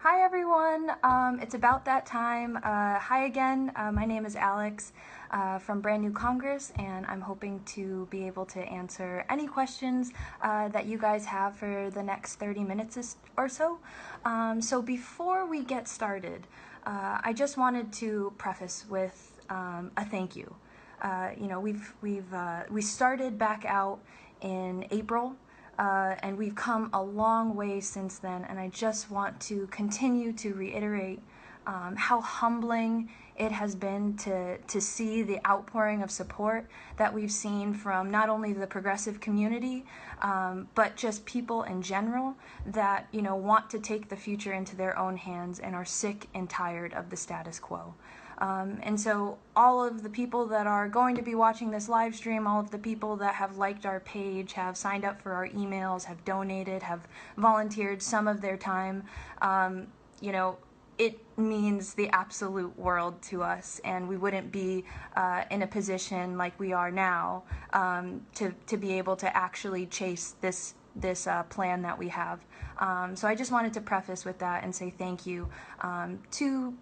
Hi everyone, it's about that time. Hi again, my name is Alex from Brand New Congress, and I'm hoping to be able to answer any questions that you guys have for the next 30 minutes or so. So before we get started, I just wanted to preface with a thank you. We started back out in April. And we've come a long way since then, and I just want to continue to reiterate how humbling it has been to see the outpouring of support that we've seen from not only the progressive community, but just people in general that want to take the future into their own hands and are sick and tired of the status quo. And so all of the people that are going to be watching this live stream, all of the people that have liked our page, have signed up for our emails, have donated, have volunteered some of their time, it means the absolute world to us, and we wouldn't be in a position like we are now to be able to actually chase this plan that we have. So I just wanted to preface with that and say thank you to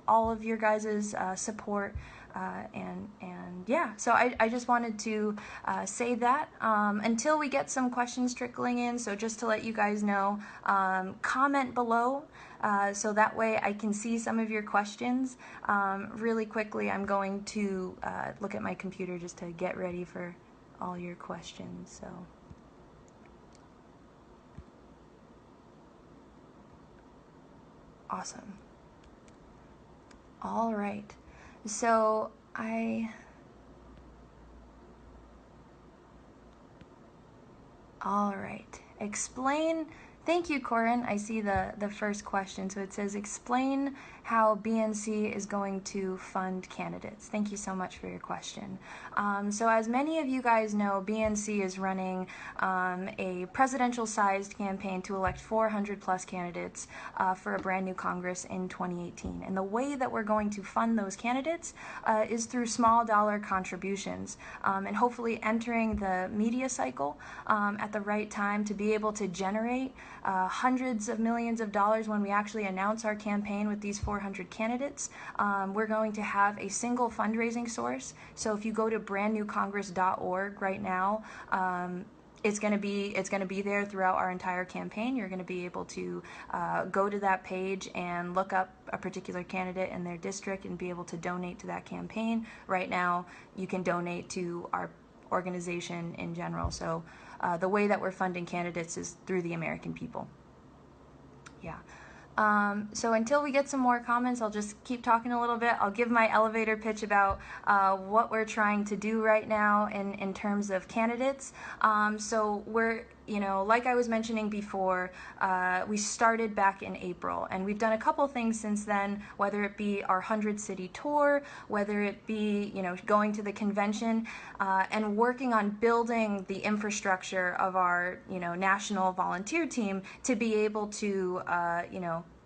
all of your guys' support, and yeah, so I just wanted to say that until we get some questions trickling in. So just to let you guys know, comment below so that way I can see some of your questions. Really quickly, I'm going to look at my computer just to get ready for all your questions. So awesome. All right, so all right, explain. Thank you, Corin. I see the first question. So it says, explain how BNC is going to fund candidates. Thank you so much for your question. So as many of you guys know, BNC is running a presidential-sized campaign to elect 400 plus candidates for a brand new Congress in 2018. And the way that we're going to fund those candidates is through small dollar contributions, and hopefully entering the media cycle at the right time to be able to generate hundreds of millions of dollars when we actually announce our campaign with these 400 candidates. We're going to have a single fundraising source. So if you go to brandnewcongress.org right now, it's going to be there throughout our entire campaign. You're going to be able to go to that page and look up a particular candidate in their district and be able to donate to that campaign. Right now, you can donate to our organization in general. So the way that we're funding candidates is through the American people. Yeah. So until we get some more comments, I'll just keep talking a little bit. I'll give my elevator pitch about what we're trying to do right now in terms of candidates. So we're, like I was mentioning before, we started back in April, and we've done a couple things since then, whether it be our 100-city tour, whether it be, going to the convention, and working on building the infrastructure of our, national volunteer team to be able to,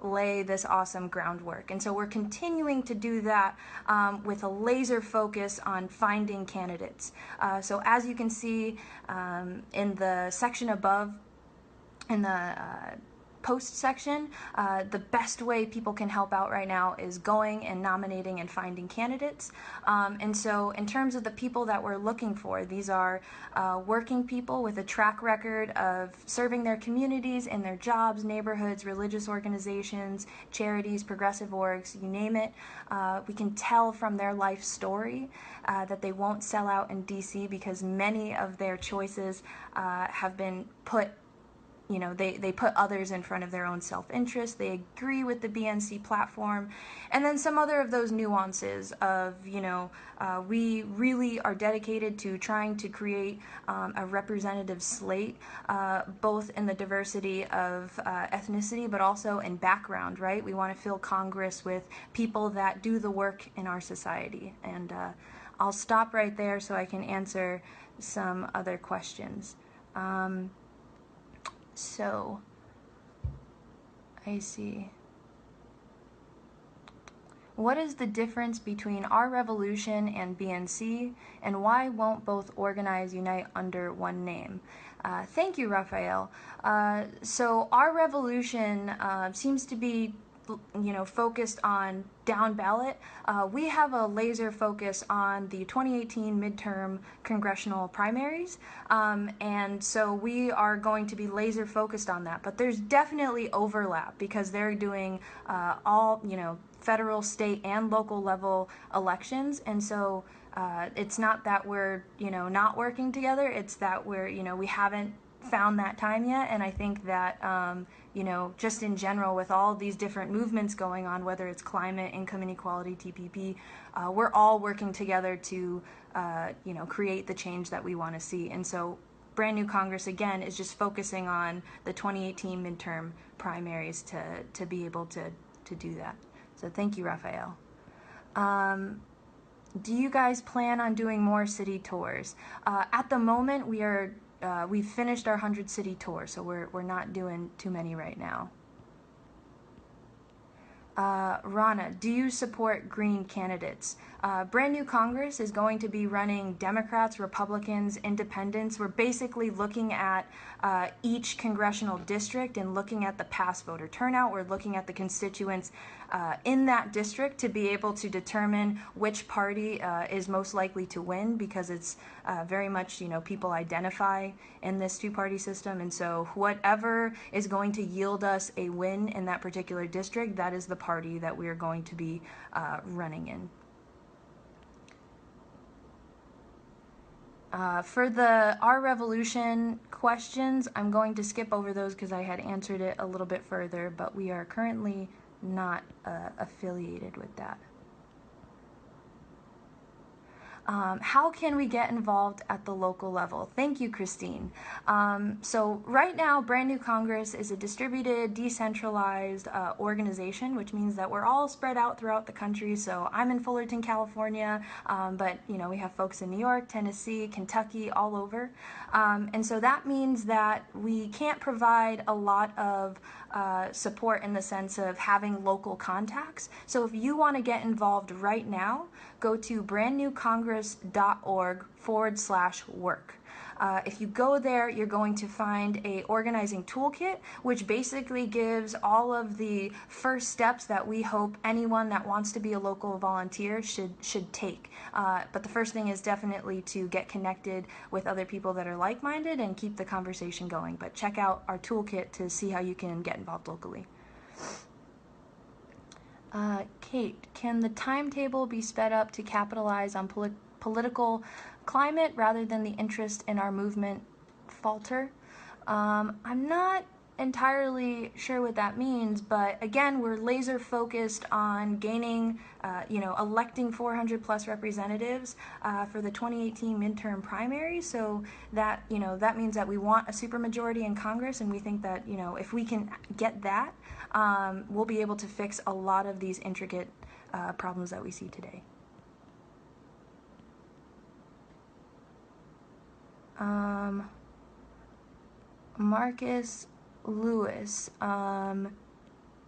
lay this awesome groundwork. And so we're continuing to do that with a laser focus on finding candidates. So as you can see in the section above, in the post section, the best way people can help out right now is going and nominating and finding candidates. And so in terms of the people that we're looking for, these are working people with a track record of serving their communities in their jobs, neighborhoods, religious organizations, charities, progressive orgs, you name it. We can tell from their life story that they won't sell out in DC because many of their choices have been put, they put others in front of their own self-interest. They agree with the BNC platform. And then some other of those nuances of, we really are dedicated to trying to create a representative slate, both in the diversity of ethnicity, but also in background, right? We want to fill Congress with people that do the work in our society. And I'll stop right there so I can answer some other questions. So, I see. What is the difference between Our Revolution and BNC, and why won't both organize unite under one name? Thank you, Raphael. So Our Revolution seems to be, focused on down ballot. We have a laser focus on the 2018 midterm congressional primaries, and so we are going to be laser focused on that. But there's definitely overlap because they're doing all, federal, state, and local level elections, and so it's not that we're, not working together. It's that we're, we haven't found that time yet, and I think that just in general with all these different movements going on, whether it's climate, income inequality, TPP, we're all working together to create the change that we want to see. And so Brand New Congress again is just focusing on the 2018 midterm primaries to be able to do that. So thank you, Raphael. Do you guys plan on doing more city tours? At the moment, we've finished our 100 city tour, so we're not doing too many right now. Rana, do you support Green candidates? Brand New Congress is going to be running Democrats, Republicans, Independents. We're basically looking at each congressional district and looking at the past voter turnout. We're looking at the constituents in that district to be able to determine which party is most likely to win, because it's very much, people identify in this two-party system. And so whatever is going to yield us a win in that particular district, that is the party that we are going to be running in. For the Our Revolution questions, I'm going to skip over those because I had answered it a little bit further, but we are currently not affiliated with that. How can we get involved at the local level? Thank you, Christine. So right now, Brand New Congress is a distributed, decentralized organization, which means that we're all spread out throughout the country. So I'm in Fullerton, California, but we have folks in New York, Tennessee, Kentucky, all over. And so that means that we can't provide a lot of support in the sense of having local contacts. So if you want to get involved right now, go to brandnewcongress.org/work. If you go there, you're going to find a organizing toolkit, which basically gives all of the first steps that we hope anyone that wants to be a local volunteer should take. But the first thing is definitely to get connected with other people that are like-minded and keep the conversation going. But check out our toolkit to see how you can get involved locally. Kate, can the timetable be sped up to capitalize on political climate rather than the interest in our movement falter? I'm not entirely sure what that means, but again, we're laser focused on gaining, electing 400 plus representatives for the 2018 midterm primary. So that, that means that we want a supermajority in Congress, and we think that, if we can get that, we'll be able to fix a lot of these intricate problems that we see today. Marcus Lewis,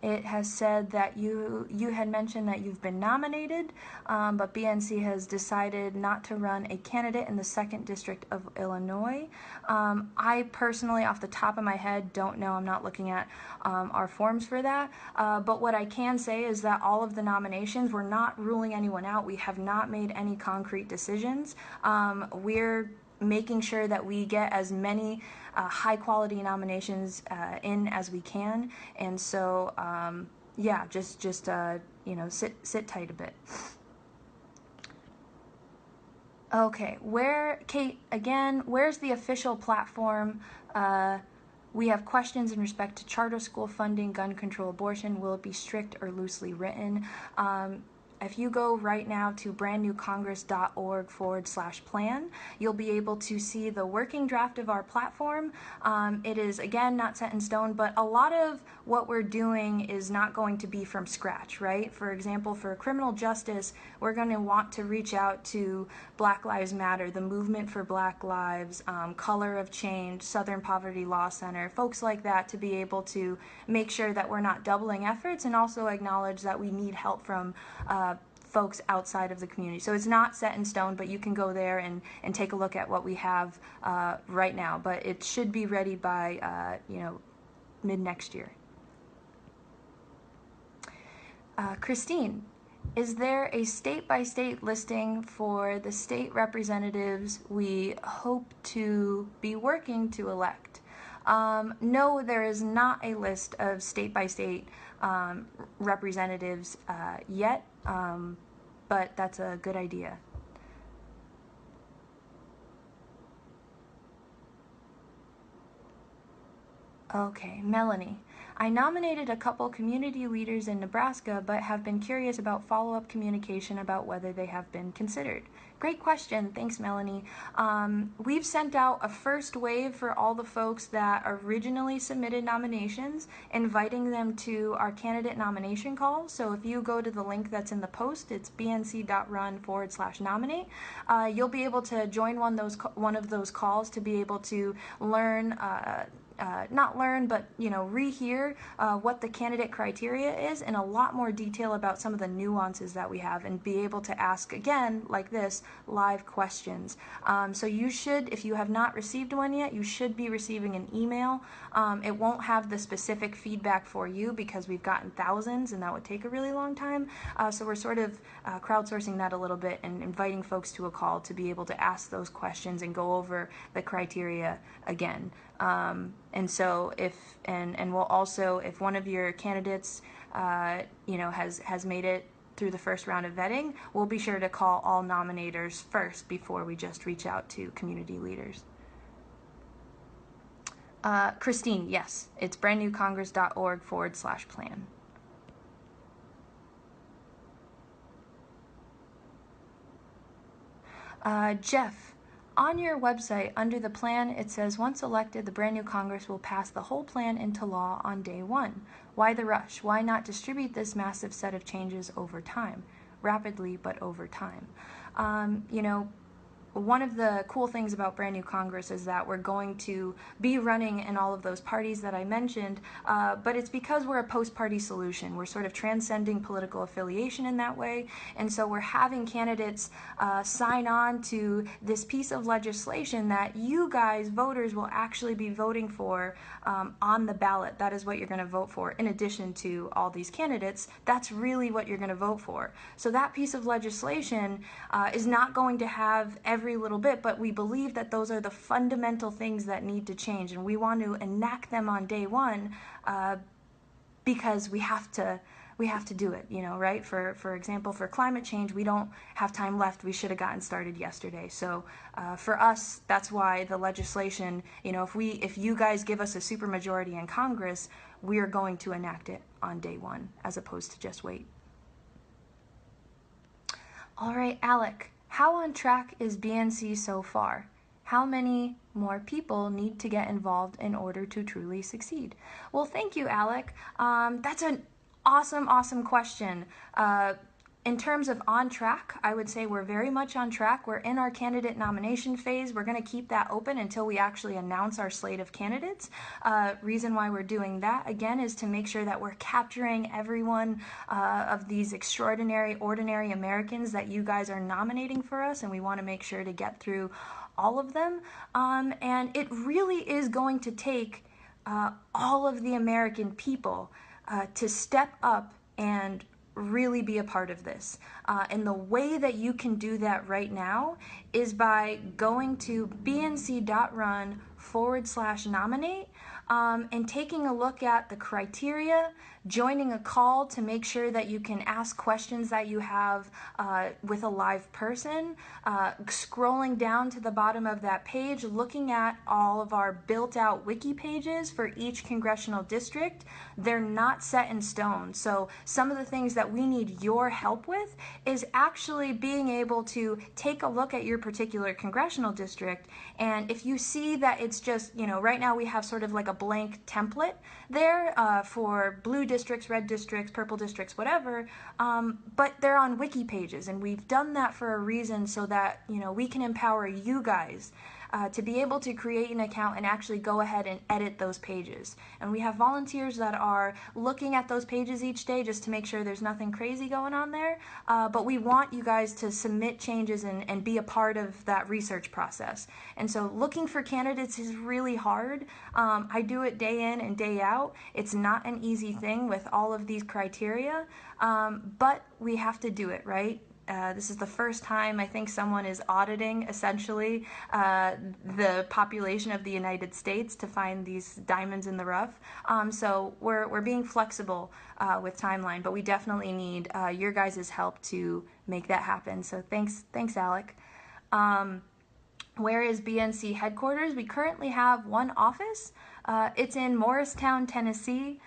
it has said that you had mentioned that you've been nominated, but BNC has decided not to run a candidate in the 2nd District of Illinois. I personally, off the top of my head, don't know. I'm not looking at our forms for that. But what I can say is that all of the nominations, we're not ruling anyone out. We have not made any concrete decisions. We're making sure that we get as many high quality nominations in as we can, and so yeah, just sit tight a bit. Okay, Kate, again, where's the official platform? We have questions in respect to charter school funding, gun control, abortion. Will it be strict or loosely written? if you go right now to brandnewcongress.org/plan, you'll be able to see the working draft of our platform. It is, again, not set in stone, but a lot of what we're doing is not going to be from scratch, right? For example, for criminal justice, we're going to want to reach out to Black Lives Matter, the Movement for Black Lives, Color of Change, Southern Poverty Law Center, folks like that, to be able to make sure that we're not doubling efforts, and also acknowledge that we need help from folks outside of the community. So it's not set in stone, but you can go there and take a look at what we have right now. But it should be ready by mid next year. Christine, is there a state-by-state listing for the state representatives we hope to be working to elect? No, there is not a list of state-by-state representatives yet, but that's a good idea. Okay, Melanie. I nominated a couple community leaders in Nebraska, but have been curious about follow-up communication about whether they have been considered. Great question. Thanks, Melanie. We've sent out a first wave for all the folks that originally submitted nominations, inviting them to our candidate nomination call. So if you go to the link that's in the post, it's bnc.run/nominate. You'll be able to join one of those calls to be able to learn not learn, but rehear what the candidate criteria is in a lot more detail about some of the nuances that we have, and be able to ask, again, like this, live questions. So you should, if you have not received one yet, you should be receiving an email. It won't have the specific feedback for you because we've gotten thousands, and that would take a really long time. So we're sort of crowdsourcing that a little bit and inviting folks to a call to be able to ask those questions and go over the criteria again. And so we'll also, if one of your candidates, has made it through the first round of vetting, we'll be sure to call all nominators first before we just reach out to community leaders. Christine, yes, it's brandnewcongress.org/plan. Jeff, on your website, under the plan, it says, once elected, the brand new Congress will pass the whole plan into law on day one. Why the rush? Why not distribute this massive set of changes over time? Rapidly, but over time. One of the cool things about Brand New Congress is that we're going to be running in all of those parties that I mentioned, but it's because we're a post-party solution. We're sort of transcending political affiliation in that way, and so we're having candidates sign on to this piece of legislation that you guys, voters, will actually be voting for on the ballot. That is what you're going to vote for, in addition to all these candidates. That's really what you're going to vote for. So that piece of legislation is not going to have every little bit, but we believe that those are the fundamental things that need to change, and we want to enact them on day one because we have to do it, right? For example, for climate change, we don't have time left. We should have gotten started yesterday. So for us, that's why the legislation, if you guys give us a supermajority in Congress, we are going to enact it on day one, as opposed to just wait. All right, Alec, how on track is BNC so far? How many more people need to get involved in order to truly succeed? Well, thank you, Alec. That's an awesome question. In terms of on track, I would say we're very much on track. We're in our candidate nomination phase. We're going to keep that open until we actually announce our slate of candidates. Reason why we're doing that, again, is to make sure that we're capturing everyone of these extraordinary, ordinary Americans that you guys are nominating for us, and we want to make sure to get through all of them. And it really is going to take all of the American people to step up and really be a part of this. And the way that you can do that right now is by going to bnc.run/nominate. and taking a look at the criteria, joining a call to make sure that you can ask questions that you have with a live person, scrolling down to the bottom of that page, looking at all of our built-out wiki pages for each congressional district. They're not set in stone, so some of the things that we need your help with is actually being able to take a look at your particular congressional district, and if you see that it's just, right now we have sort of like a blank template there for blue districts, red districts, purple districts, whatever, but they're on wiki pages, and we've done that for a reason so that we can empower you guys to be able to create an account and actually go ahead and edit those pages. And we have volunteers that are looking at those pages each day just to make sure there's nothing crazy going on there, but we want you guys to submit changes and be a part of that research process. And so looking for candidates is really hard. I do it day in and day out. It's not an easy thing with all of these criteria, but we have to do it, right? This is the first time I think someone is auditing essentially the population of the United States to find these diamonds in the rough. So we're being flexible with timeline, but we definitely need your guys' help to make that happen. So thanks Alec. Where is BNC headquarters? We currently have one office. It's in Morristown, Tennessee.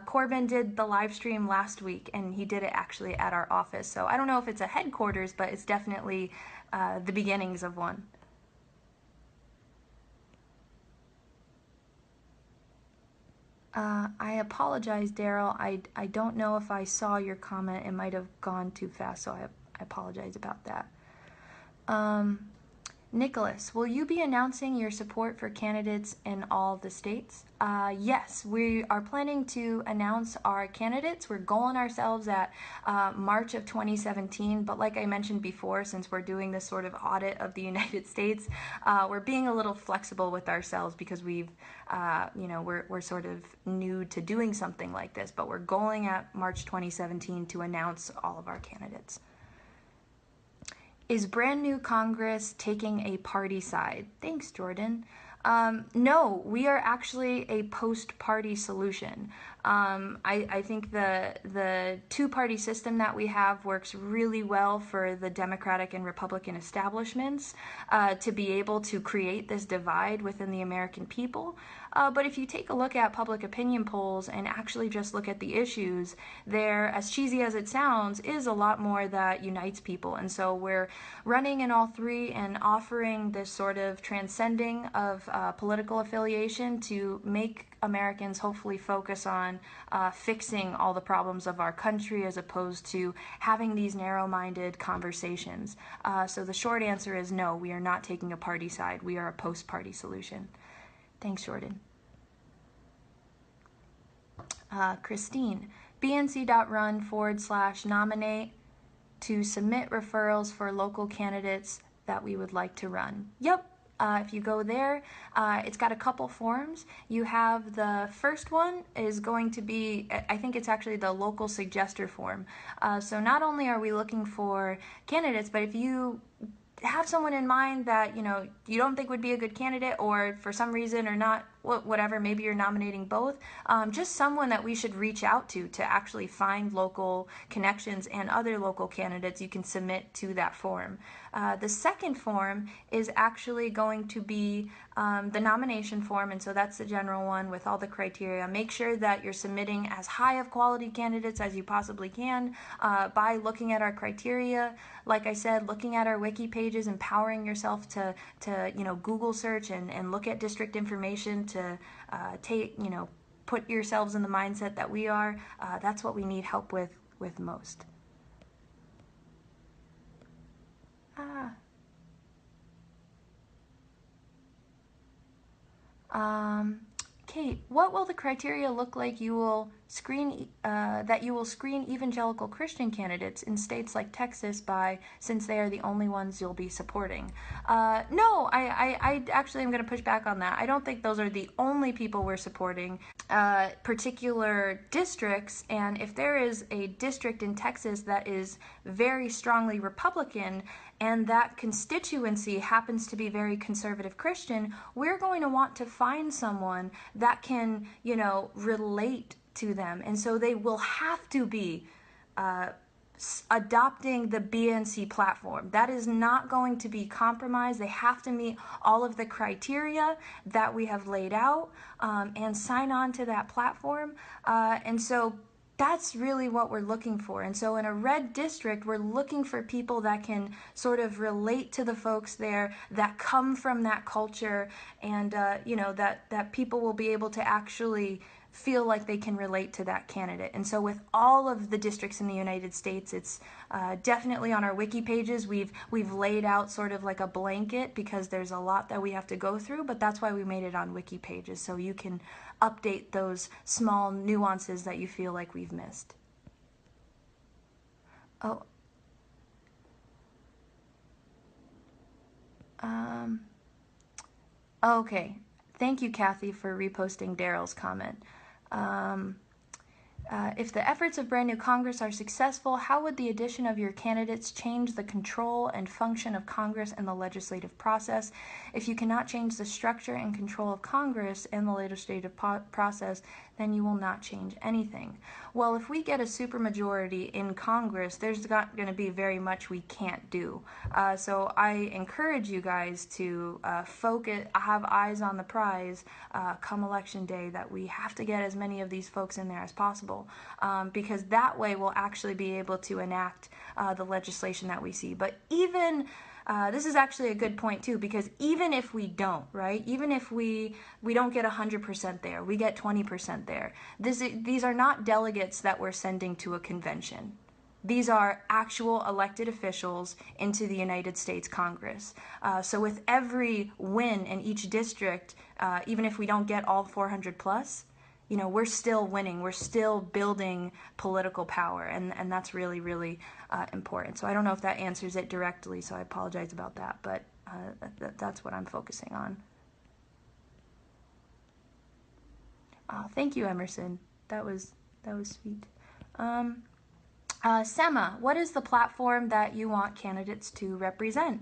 Corbin did the live stream last week, and he did it actually at our office. So I don't know if it's a headquarters, but it's definitely the beginnings of one. I apologize, Daryl. I don't know if I saw your comment. It might have gone too fast, so I apologize about that. Nicholas, will you be announcing your support for candidates in all the states? Yes, we are planning to announce our candidates. We're goaling ourselves at March of 2017, but like I mentioned before, since we're doing this sort of audit of the United States, we're being a little flexible with ourselves because we've, we're sort of new to doing something like this, but we're goaling at March 2017 to announce all of our candidates. Is brand new Congress taking a party side? Thanks, Jordan. No, we are actually a post-party solution. I think the two-party system that we have works really well for the Democratic and Republican establishments to be able to create this divide within the American people. But if you take a look at public opinion polls and actually just look at the issues, there, as cheesy as it sounds, is a lot more that unites people. And so we're running in all three and offering this sort of transcending of political affiliation to make Americans hopefully focus on fixing all the problems of our country as opposed to having these narrow-minded conversations. So the short answer is no, we are not taking a party side. We are a post-party solution. Thanks, Jordan. Christine, bnc.run/nominate to submit referrals for local candidates that we would like to run. Yep. If you go there, it's got a couple forms. You have the first one is going to be, I think it's actually the local suggester form. So not only are we looking for candidates, but if you have someone in mind that you don't think would be a good candidate, or for some reason or not, whatever, maybe you're nominating both, just someone that we should reach out to actually find local connections and other local candidates, you can submit to that form. The second form is actually going to be the nomination form, and so that's the general one with all the criteria. Make sure that you're submitting as high of quality candidates as you possibly can by looking at our criteria. Like I said, looking at our wiki pages, empowering yourself to Google search and look at district information to put yourselves in the mindset that we are. That's what we need help with most. Kate, what will the criteria look like you will that you will screen evangelical Christian candidates in states like Texas since they are the only ones you'll be supporting. No, I actually am going to push back on that. I don't think those are the only people we're supporting. Particular districts, and if there is a district in Texas that is very strongly Republican and that constituency happens to be very conservative Christian, we're going to want to find someone that can, relate to them. And so they will have to be adopting the BNC platform. That is not going to be compromised. They have to meet all of the criteria that we have laid out and sign on to that platform. And so that's really what we're looking for. And so in a red district, we're looking for people that can sort of relate to the folks there, that come from that culture, and that people will be able to actually feel like they can relate to that candidate. And so with all of the districts in the United States, it's definitely on our wiki pages. We've laid out sort of like a blanket because there's a lot that we have to go through, but that's why we made it on wiki pages, so you can update those small nuances that you feel like we've missed. Oh. Okay. Thank you, Kathy, for reposting Daryl's comment. If the efforts of Brand New Congress are successful, how would the addition of your candidates change the control and function of Congress and the legislative process? If you cannot change the structure and control of Congress and the legislative process, then you will not change anything. Well, if we get a supermajority in Congress, there's not going to be very much we can't do. So I encourage you guys to focus, have eyes on the prize come election day, that we have to get as many of these folks in there as possible, because that way we'll actually be able to enact the legislation that we see. But even this is actually a good point too, because even if we don't, right? Even if we don't get 100% there, we get 20% there. These are not delegates that we're sending to a convention. These are actual elected officials into the United States Congress. So with every win in each district, even if we don't get all 400 plus, we're still winning. We're still building political power, and that's really, really important. So I don't know if that answers it directly, so I apologize about that, but that's what I'm focusing on. Thank you, Emerson. That was sweet. Sema, what is the platform that you want candidates to represent?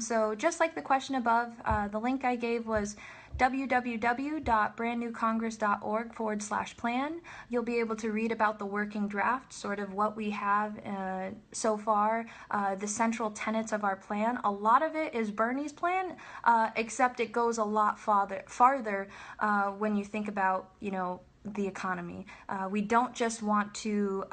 So just like the question above, the link I gave was www.brandnewcongress.org/plan. You'll be able to read about the working draft, sort of what we have so far, the central tenets of our plan. A lot of it is Bernie's plan, except it goes a lot farther when you think about, the economy. We don't just want to,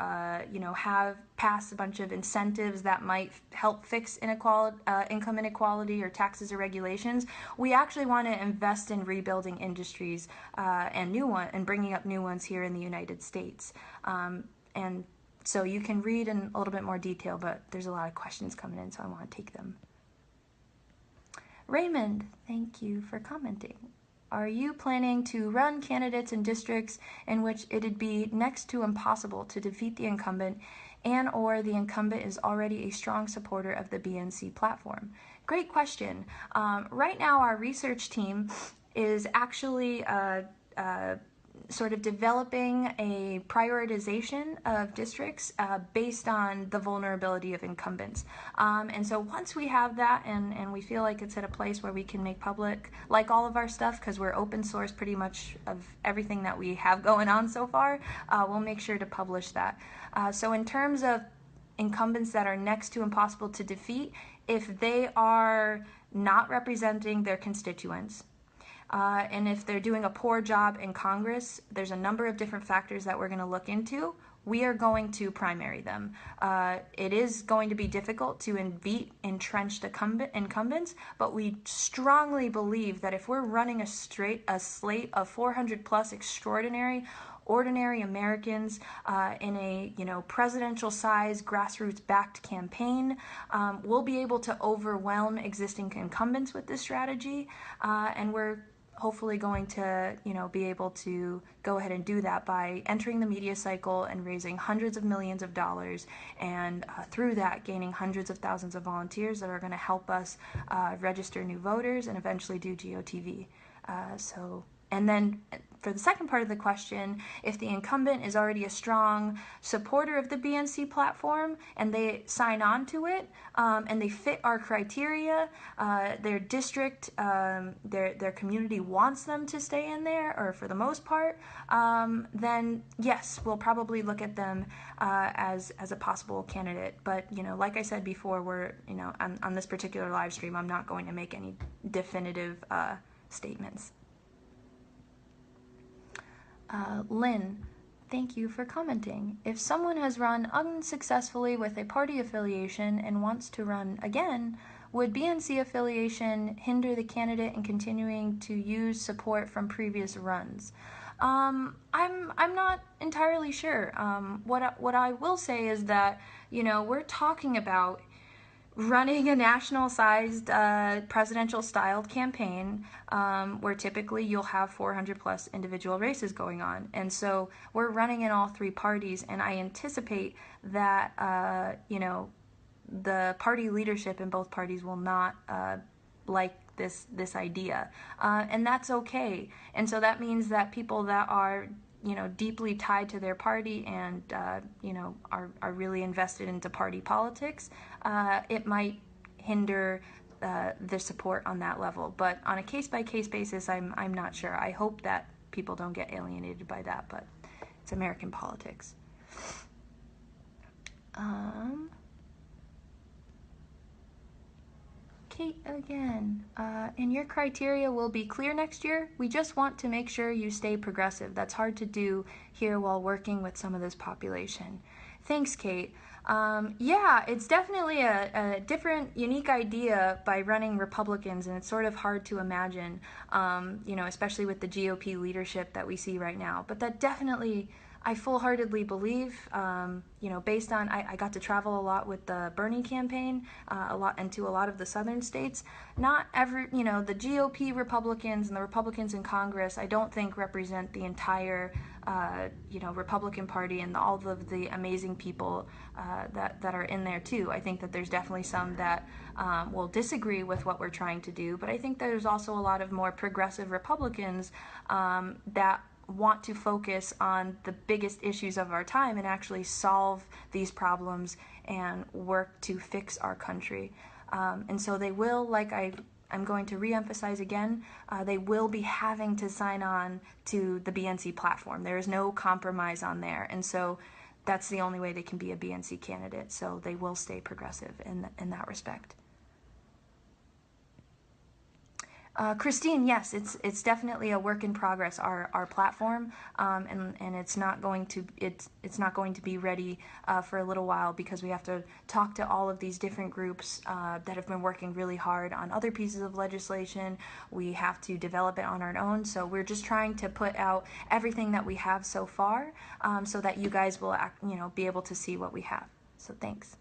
pass a bunch of incentives that might help fix income inequality or taxes or regulations. We actually want to invest in rebuilding industries and bringing up new ones here in the United States. And so you can read in a little bit more detail, but there's a lot of questions coming in, so I want to take them. Raymond, thank you for commenting. Are you planning to run candidates in districts in which it'd be next to impossible to defeat the incumbent, and or the incumbent is already a strong supporter of the BNC platform? Great question. Right now our research team is actually sort of developing a prioritization of districts based on the vulnerability of incumbents. And so once we have that and we feel like it's at a place where we can make public, like all of our stuff, because we're open source pretty much of everything that we have going on so far, we'll make sure to publish that. So in terms of incumbents that are next to impossible to defeat, if they are not representing their constituents, and if they're doing a poor job in Congress, there's a number of different factors that we're going to look into. We are going to primary them. It is going to be difficult to beat entrenched incumbents, but we strongly believe that if we're running a slate of 400 plus ordinary Americans in a presidential size grassroots backed campaign, we'll be able to overwhelm existing incumbents with this strategy, and we're hopefully going to, be able to go ahead and do that by entering the media cycle and raising hundreds of millions of dollars, and through that gaining hundreds of thousands of volunteers that are going to help us register new voters and eventually do GOTV. And then for the second part of the question, if the incumbent is already a strong supporter of the BNC platform and they sign on to it, and they fit our criteria, their district, their community wants them to stay in there, or for the most part, then yes, we'll probably look at them as a possible candidate. But like I said before, we're on this particular live stream, I'm not going to make any definitive statements. Lynn, thank you for commenting. If someone has run unsuccessfully with a party affiliation and wants to run again, would BNC affiliation hinder the candidate in continuing to use support from previous runs? I'm not entirely sure. What I will say is that we're talking about running a national-sized presidential-styled campaign where typically you'll have 400-plus individual races going on. And so we're running in all three parties, and I anticipate that, the party leadership in both parties will not like this idea. And that's okay. And so that means that people that are deeply tied to their party and, are really invested into party politics, it might hinder the support on that level. But on a case-by-case basis, I'm not sure. I hope that people don't get alienated by that, but it's American politics. Kate again, and your criteria will be clear next year. We just want to make sure you stay progressive. That's hard to do here while working with some of this population. Thanks, Kate. Yeah, it's definitely a different, unique idea by running Republicans, and it's sort of hard to imagine, especially with the GOP leadership that we see right now. But that definitely, I full-heartedly believe, based on, I got to travel a lot with the Bernie campaign, into a lot of the southern states. Not every, the GOP Republicans and the Republicans in Congress, I don't think represent the entire, Republican Party and all of the amazing people that are in there too. I think that there's definitely some that will disagree with what we're trying to do, but I think there's also a lot of more progressive Republicans that want to focus on the biggest issues of our time and actually solve these problems and work to fix our country. And so they will, like I'm going to re-emphasize again, they will be having to sign on to the BNC platform. There is no compromise on there. And so that's the only way they can be a BNC candidate. So they will stay progressive in that respect. Christine, yes, it's definitely a work in progress. Our platform, and it's not going to be ready for a little while because we have to talk to all of these different groups that have been working really hard on other pieces of legislation. We have to develop it on our own, so we're just trying to put out everything that we have so far, so that you guys will be able to see what we have. So thanks.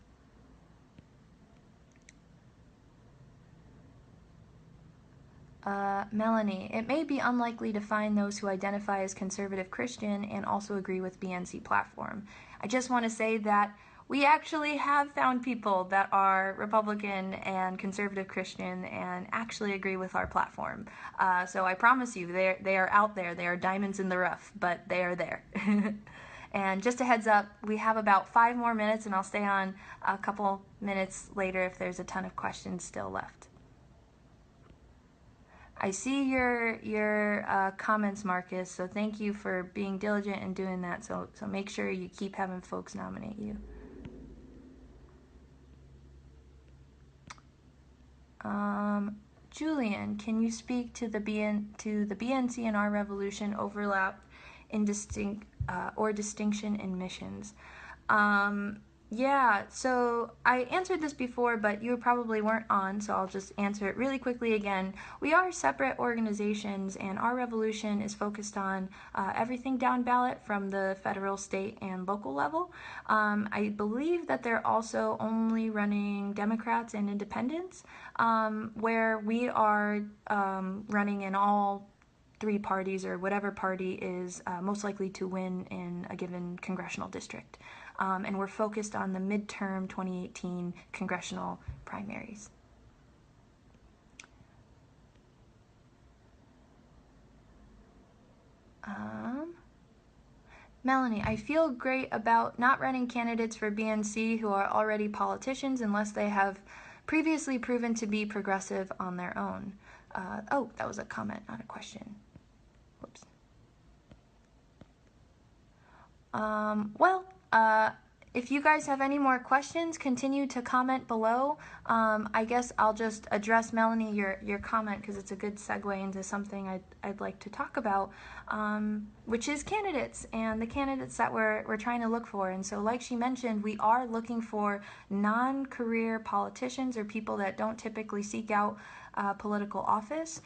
Melanie, it may be unlikely to find those who identify as conservative Christian and also agree with BNC platform. I just want to say that we actually have found people that are Republican and conservative Christian and actually agree with our platform. So I promise you, they are out there. They are diamonds in the rough, but they are there. And just a heads up, we have about 5 more minutes, and I'll stay on a couple minutes later if there's a ton of questions still left. I see your comments, Marcus, so thank you for being diligent and doing that. So make sure you keep having folks nominate you. Julian, can you speak to the BNC and our revolution overlap in distinction in missions? Yeah, so I answered this before, but you probably weren't on, so I'll just answer it really quickly again. We are separate organizations, and our revolution is focused on everything down ballot from the federal, state, and local level. I believe that they're also only running Democrats and independents, where we are running in all three parties or whatever party is most likely to win in a given congressional district. And we're focused on the midterm 2018 congressional primaries. Melanie, I feel great about not running candidates for BNC who are already politicians unless they have previously proven to be progressive on their own. Oh, that was a comment, not a question. Whoops. If you guys have any more questions, continue to comment below. I guess I'll just address, Melanie, your comment, because it's a good segue into something I'd like to talk about, which is candidates and the candidates that we're trying to look for. And so like she mentioned, we are looking for non-career politicians or people that don't typically seek out political office.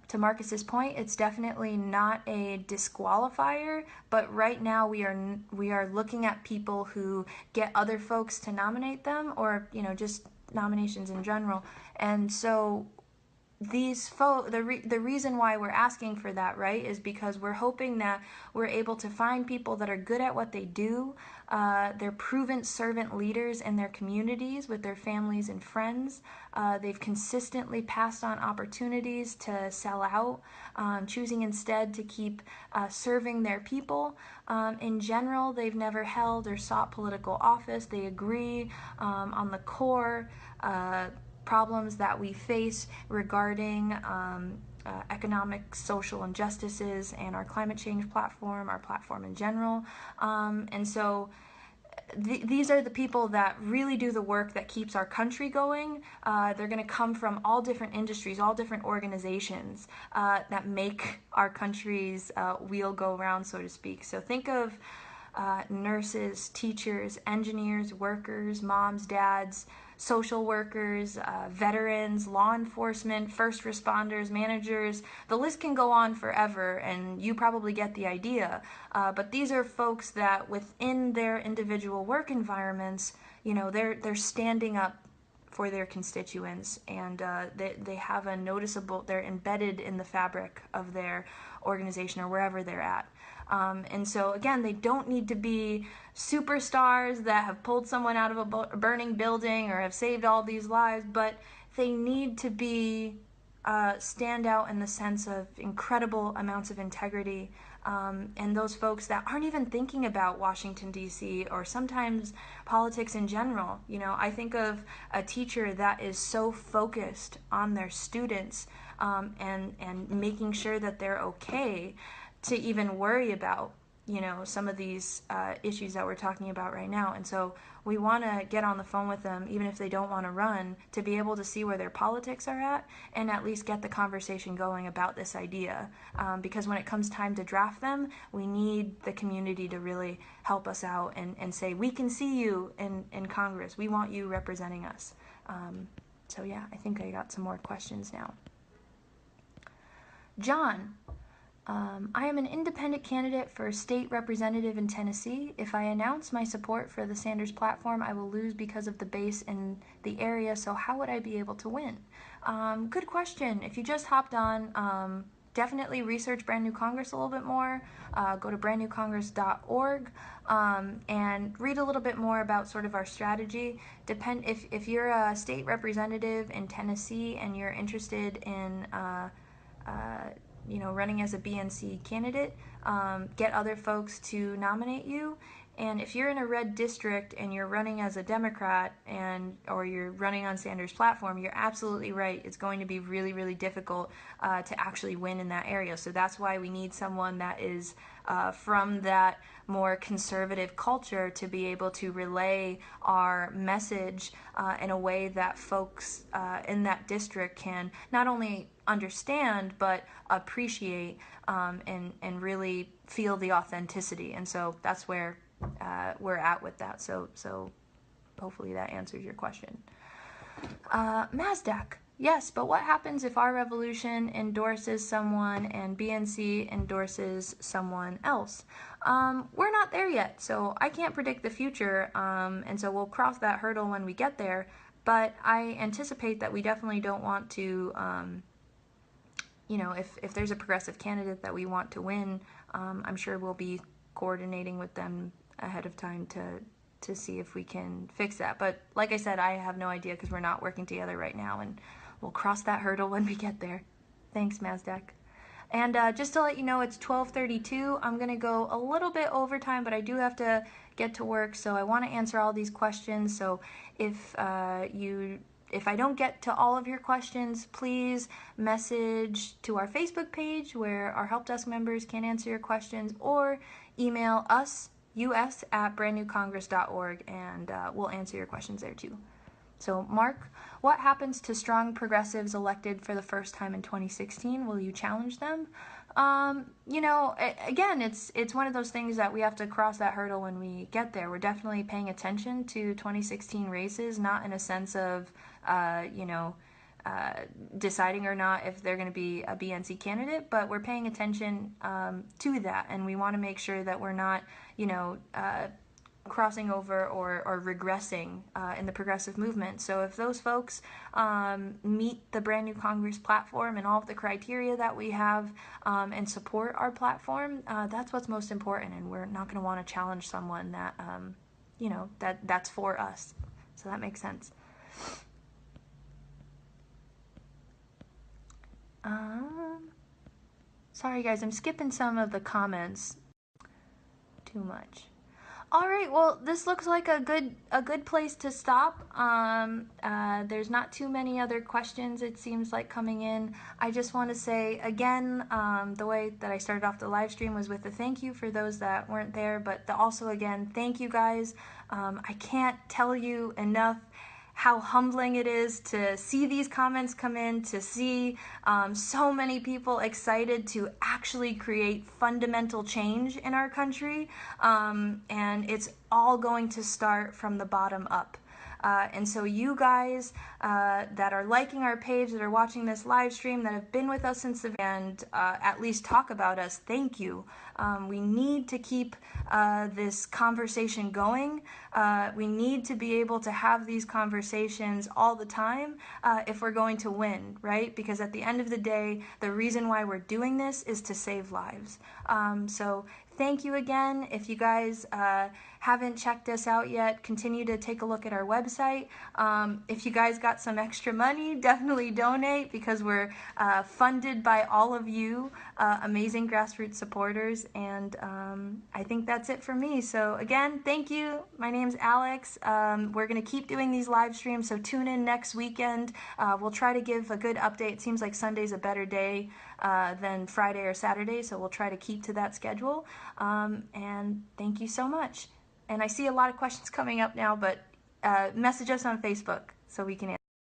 To Marcus's point, it's definitely not a disqualifier, but right now we are looking at people who get other folks to nominate them, or just nominations in general. And so these the reason why we're asking for that, right, is because we're hoping that we're able to find people that are good at what they do. They're proven servant leaders in their communities with their families and friends. They've consistently passed on opportunities to sell out, choosing instead to keep serving their people. In general, they've never held or sought political office. They agree on the core problems that we face regarding economic, social injustices and our climate change platform, our platform in general. And so these are the people that really do the work that keeps our country going. They're going to come from all different industries, all different organizations that make our country's wheel go round, so to speak. So think of nurses, teachers, engineers, workers, moms, dads, social workers, veterans, law enforcement, first responders, managers. The list can go on forever, and you probably get the idea. But these are folks that within their individual work environments, they're standing up for their constituents, and they have a noticeable, they're embedded in the fabric of their organization or wherever they're at. And so again, they don't need to be superstars that have pulled someone out of a burning building or have saved all these lives, but they need to be stand out in the sense of incredible amounts of integrity. And those folks that aren't even thinking about Washington, D.C. or sometimes politics in general. I think of a teacher that is so focused on their students and making sure that they're okay to even worry about some of these issues that we're talking about right now. And so we want to get on the phone with them, even if they don't want to run, to be able to see where their politics are at least get the conversation going about this idea. Because when it comes time to draft them, we need the community to really help us out and say, we can see you in Congress. We want you representing us. So yeah, I think I got some more questions now. John. I am an independent candidate for state representative in Tennessee. If I announce my support for the Sanders platform, I will lose because of the base in the area, so how would I be able to win? Good question. If you just hopped on, definitely research Brand New Congress a little bit more. Go to brandnewcongress.org and read a little bit more about sort of our strategy. If you're a state representative in Tennessee and you're interested in running as a BNC candidate, get other folks to nominate you. And if you're in a red district and you're running as a Democrat or you're running on Sanders' platform, you're absolutely right. It's going to be really, really difficult to actually win in that area. So that's why we need someone that is from that more conservative culture to be able to relay our message in a way that folks in that district can not only understand but appreciate and really feel the authenticity. And so that's where we're at with that. So hopefully that answers your question. Mazdak, yes, but what happens if our revolution endorses someone and BNC endorses someone else? We're not there yet, so I can't predict the future, and so we'll cross that hurdle when we get there. But I anticipate that we definitely don't want to you know, if there's a progressive candidate that we want to win, I'm sure we'll be coordinating with them ahead of time to see if we can fix that. But like I said, I have no idea because we're not working together right now, and we'll cross that hurdle when we get there. Thanks, Mazdak. And just to let you know, it's 12:32. I'm going to go a little bit overtime, but I do have to get to work, so I want to answer all these questions. So if I don't get to all of your questions, please message to our Facebook page where our help desk members can answer your questions, or email us, us@brandnewcongress.org, and we'll answer your questions there too. So, Mark, what happens to strong progressives elected for the first time in 2016? Will you challenge them? You know, again, it's one of those things that we have to cross that hurdle when we get there. We're definitely paying attention to 2016 races, not in a sense of, you know, deciding or not if they're going to be a BNC candidate, but we're paying attention to that, and we want to make sure that we're not, you know, crossing over or regressing in the progressive movement. So if those folks meet the Brand New Congress platform and all of the criteria that we have and support our platform, that's what's most important, and we're not going to want to challenge someone that, you know, that's for us. So that makes sense. Sorry guys, I'm skipping some of the comments too much. All right, well, this looks like a good place to stop. There's not too many other questions, it seems like, coming in. I just want to say again, the way that I started off the live stream was with a thank you for those that weren't there, but also again, thank you guys. I can't tell you enough how humbling it is to see these comments come in, to see so many people excited to actually create fundamental change in our country, and it's all going to start from the bottom up. And so you guys that are liking our page, that are watching this live stream, that have been with us since the and at least talk about us, thank you. We need to keep this conversation going. We need to be able to have these conversations all the time if we're going to win, right? Because at the end of the day, the reason why we're doing this is to save lives. So thank you again. If you guys haven't checked us out yet, continue to take a look at our website. If you guys got some extra money, definitely donate, because we're funded by all of you amazing grassroots supporters. And I think that's it for me. So again, thank you. My name's Alex. We're going to keep doing these live streams, so tune in next weekend. We'll try to give a good update. It seems like Sunday's a better day than Friday or Saturday, so we'll try to keep to that schedule. And thank you so much. And I see a lot of questions coming up now, but message us on Facebook so we can answer.